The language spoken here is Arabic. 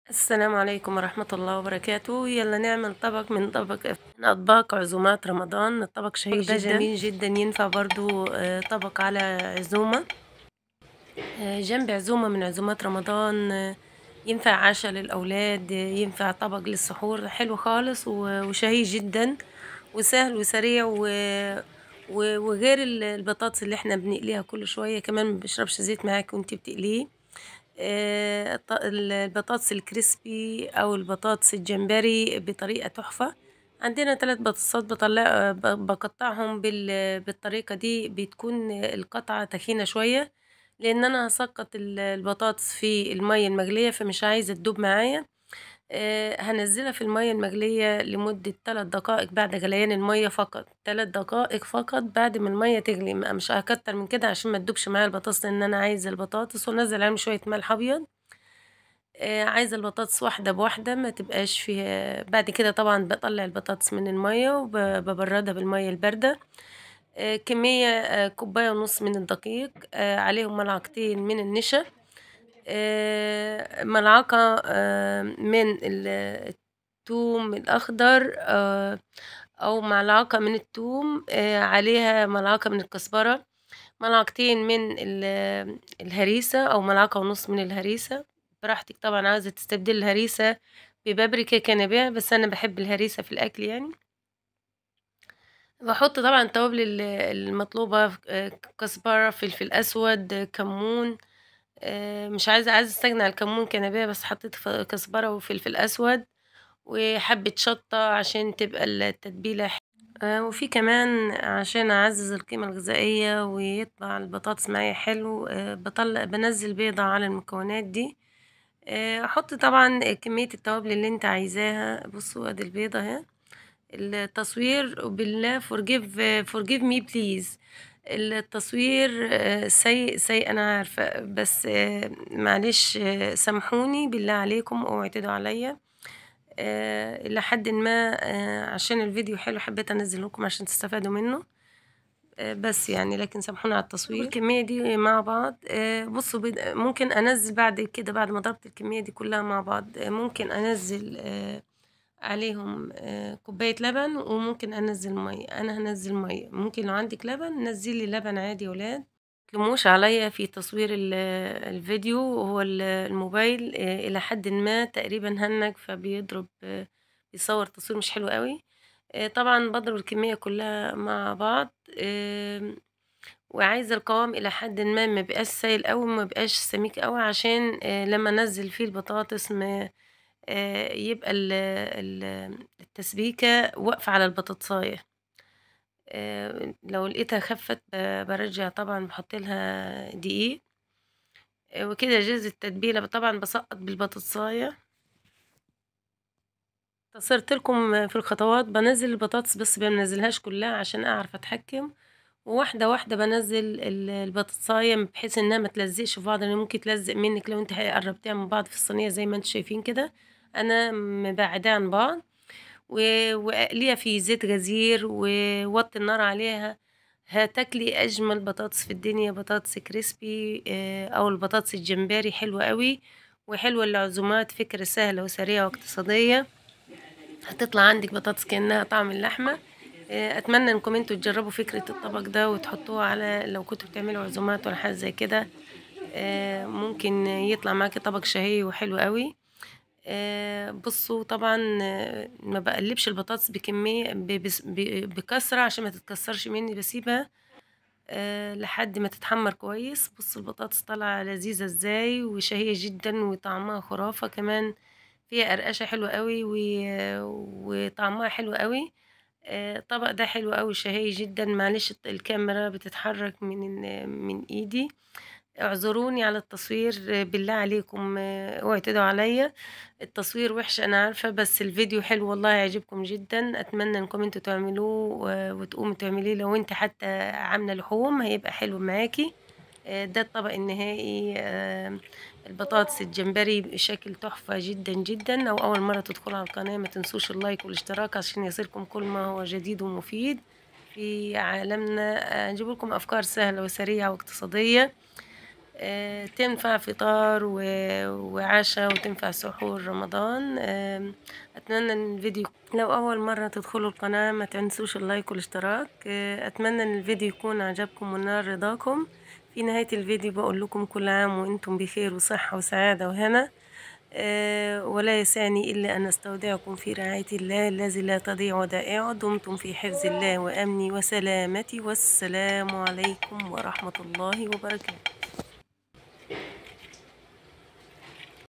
السلام عليكم ورحمة الله وبركاته. يلا نعمل طبق من أطباق عزومات رمضان. الطبق شهي جدا، جميل جدا، ينفع برضو طبق على عزومة، جنب عزومة من عزومات رمضان. ينفع عشاء للأولاد، ينفع طبق للسحور، حلو خالص وشهي جدا وسهل وسريع وغير البطاطس اللي احنا بنقليها كل شوية، كمان ما بيشربش زيت معاك وانتي بتقليه. البطاطس الكريسبي أو البطاطس الجمبري بطريقة تحفة. عندنا 3 بطاطسات بقطعهم بالطريقة دي، بتكون القطعة تخينة شوية لأن أنا هسقط البطاطس في المية المغلية، فمش عايزة تدوب معايا. هنزلها في المية المغلية لمدة 3 دقائق بعد غليان المية فقط، 3 دقائق فقط بعد ما المية تغلي، مش هكتر من كده عشان ما تدوبش معايا البطاطس، لأن أنا عايزة البطاطس ونزل عليهم شوية ملح أبيض. عايزة البطاطس واحدة بواحدة، ما تبقاش فيها. بعد كده طبعا بطلع البطاطس من المية وببردها بالمية الباردة. كمية كوباية ونص من الدقيق، عليهم ملعقتين من النشا، ملعقة من الثوم الأخضر، أو ملعقة من الثوم، عليها ملعقة من الكزبرة، ملعقتين من الهريسة أو ملعقة ونص من الهريسة، براحتك طبعا. عايزة تستبدلي الهريسة ببابريكا كان بيها، بس أنا بحب الهريسة في الأكل يعني. باحط طبعًا التوابل المطلوبة، كزبرة، فلفل أسود، كمون. مش عايزة أستغنى عن الكمون كنباية، بس حطيت كزبرة وفلفل أسود وحبة شطة عشان تبقى التتبيلة وفي كمان عشان أعزز القيمة الغذائية ويطلع البطاطس معايا حلو، بانزل بيضة على المكونات دي. أحط طبعًا كمية التوابل اللي انت عايزاها. بصوا ادي البيضة اهي. التصوير بالله forgive me please. التصوير سيء أنا عارفة، بس معلش، سامحوني بالله عليكم اوعوا اعتدوا عليا. إلى حدٍ ما، عشان الفيديو حلو حبيت أنزّله لكم عشان تستفادوا منه، بس يعني، لكن سامحوني على التصوير. الكمية دي مع بعض، بصوا ممكن أنزّل بعد كده، بعد ما ضربت الكمية دي كلها مع بعض، ممكن أنزّل عليهم كوباية لبن، وممكن أنزّل مَيّة. أنا هانزّل مَيّة، ممكن لو عندِك لبن نزّلي لبن عادي يا ولاد. متلوموش عليَّ في تصوير الفيديو، هو الموبايل إلى حدٍ ما تقريبًا هنّج، فبيضرب، بيصوّر تصوير مش حلو أوي. طبعًا باضرب الكمية كلّها مع بعض، وعايزة القوام إلى حدٍ ما يبقاش سايل أوي وما يبقاش سميك أوي، عشان لمّا أنزّل فيه البطاطس ما يبقى التسبيكة واقفة على البطاطساية. لو لقيتها خفّت بارجّع طبعًا، باحط لها دقيق، وكده جاهزة التتبيلة. طبعًا باسقّط بالبطاطساية. اختصرت لكم في الخطوات. بانزّل البطاطس بس ما بانزّلهاش كلّها عشان أعرف أتحكّم، وواحدة واحدة بانزّل البطاطساية بحيث إنها ما تلزقش في بعض، لإن ممكن تلزق منِّك لو أنتِ قرّبتيها من بعض في الصينية زي ما أنتم شايفين كده. أنا مبعّداها عن بعض، وأقليها في زيت غزير ووطّي النار عليها. هتاكلي أجمل بطاطس في الدنيا، بطاطس كريسبي، أو البطاطس الجمبري حلوة أوي، وحلوة للعزومات، فكرة سهلة وسريعة واقتصادية. هتطلع عندِك بطاطس كأنها طعم اللحمة. أتمنى إنكم أنتم تجربوا فكرة الطبق ده وتحطوه على، لو كنتم بتعملوا عزومات والّا حاجة زي كده، ممكن يطلع معاكِ طبق شهي وحلو أوي. بصوا طبعًا، ما باقلّبش البطاطس بكمية بكثرة عشان ما تتكسرش مني، باسيبها لحد ما تتحمر كويس. بصوا البطاطس طالعة لذيذة إزاي وشهية جدًا وطعمها خرافة، كمان فيها قرقشة حلوة أوي وطعمها حلو أوي. الطبق ده حلو أوي شهي جدًا. معلش الكاميرا بتتحرك من إيدي، اعذروني على التصوير، بالله عليكم اوعوا تعيدوا عليَّ. التصوير وِحِش أنا عارفة، بس الفيديو حلو والله هيعجبكم جدًا. أتمنى إنكم أنتم تعملوه وتقوموا تعمليه. لو أنتِ حتى عاملة لحوم هيبقى حلو معاكِ. ده الطبق النهائي، البطاطس الجمبري بشكل تحفة جدًا، جدًا. لو أول مرة تدخلوا على القناة ما تنسوش اللايك والاشتراك عشان يصلكم كل ما هو جديد ومفيد في عالمنا. هنجيب لكم أفكار سهلة وسريعة واقتصادية. تنفع فطار وعشا، وتنفع سحور رمضان. أتمنى إن الفيديو، لو أول مرة تدخلوا القناة ما تنسوش اللايك والاشتراك. أتمنى إن الفيديو يكون عجبكم ونال رضاكم. في نهاية الفيديو بقول لكم كل عام وأنتم بخير وصحة وسعادة وهنا. ولا يسعني إلا أن أستودعكم في رعاية الله الذي لا تضيع ودائعه. دمتم في حفظ الله وأمني وسلامتي، والسلام عليكم ورحمة الله وبركاته.